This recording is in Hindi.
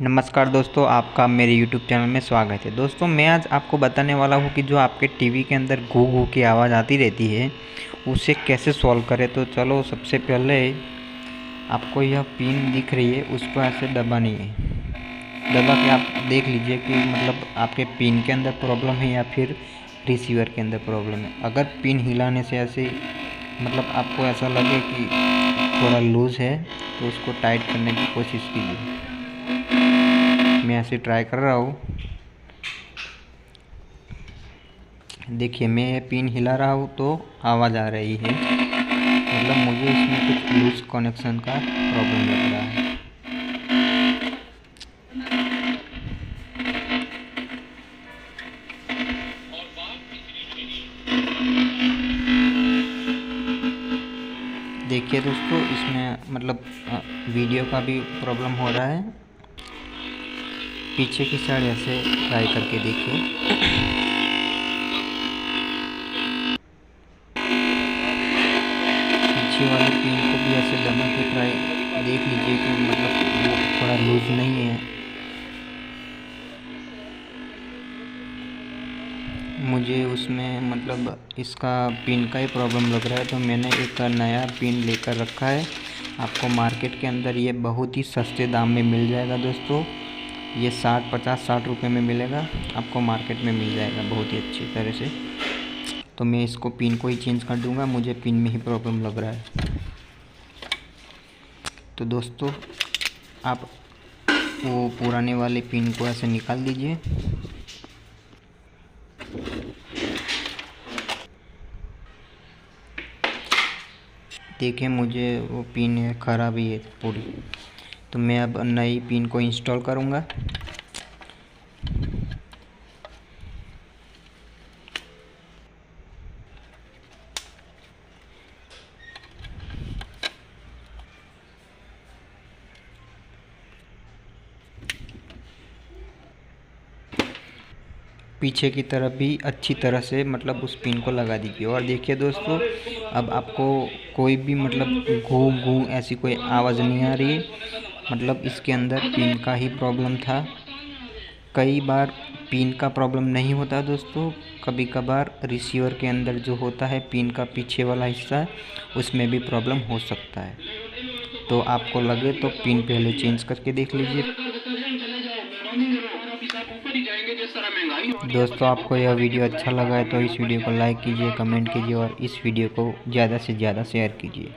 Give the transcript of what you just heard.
नमस्कार दोस्तों, आपका मेरे YouTube चैनल में स्वागत है। दोस्तों, मैं आज आपको बताने वाला हूँ कि जो आपके टीवी के अंदर घू घू की आवाज़ आती रहती है, उसे कैसे सॉल्व करें। तो चलो, सबसे पहले आपको यह पिन दिख रही है, उस पर ऐसे दबानी है। दबा के आप देख लीजिए कि मतलब आपके पिन के अंदर प्रॉब्लम है या फिर रिसीवर के अंदर प्रॉब्लम है। अगर पिन हिलाने से ऐसे मतलब आपको ऐसा लगे कि थोड़ा लूज़ है, तो उसको टाइट करने की कोशिश कीजिए। मैं ऐसे ट्राई कर रहा हूँ। देखिए, मैं पिन हिला रहा हूँ तो आवाज़ आ रही है। मतलब मुझे इसमें कुछ लूज कनेक्शन का प्रॉब्लम लग रहा है। देखिए दोस्तों, इसमें मतलब वीडियो का भी प्रॉब्लम हो रहा है। पीछे की साइड ऐसे ट्राई करके देखिए। पीछे वाले पिन को भी ऐसे दबा के ट्राई देख लीजिए कि मतलब वो थोड़ा लूज नहीं है। मुझे उसमें मतलब इसका पिन का ही प्रॉब्लम लग रहा है, तो मैंने एक नया पिन लेकर रखा है। आपको मार्केट के अंदर ये बहुत ही सस्ते दाम में मिल जाएगा दोस्तों। ये 50-60 रुपये में मिलेगा, आपको मार्केट में मिल जाएगा बहुत ही अच्छी तरह से। तो मैं इसको पिन को ही चेंज कर दूंगा, मुझे पिन में ही प्रॉब्लम लग रहा है। तो दोस्तों, आप वो पुराने वाले पिन को ऐसे निकाल दीजिए। देखिए, मुझे वो पिन ख़राब ही है पूरी। तो मैं अब नई पिन को इंस्टॉल करूँगा। पीछे की तरफ भी अच्छी तरह से मतलब उस पिन को लगा दीजिए। और देखिए दोस्तों, अब आपको कोई भी मतलब घू घू ऐसी कोई आवाज़ नहीं आ रही है। मतलब इसके अंदर पिन का ही प्रॉब्लम था। कई बार पिन का प्रॉब्लम नहीं होता दोस्तों, कभी कभार रिसीवर के अंदर जो होता है पिन का पीछे वाला हिस्सा, उसमें भी प्रॉब्लम हो सकता है। तो आपको लगे तो पिन पहले चेंज करके देख लीजिए। दोस्तों, आपको यह वीडियो अच्छा लगा है तो इस वीडियो को लाइक कीजिए, कमेंट कीजिए और इस वीडियो को ज़्यादा से ज़्यादा शेयर कीजिए।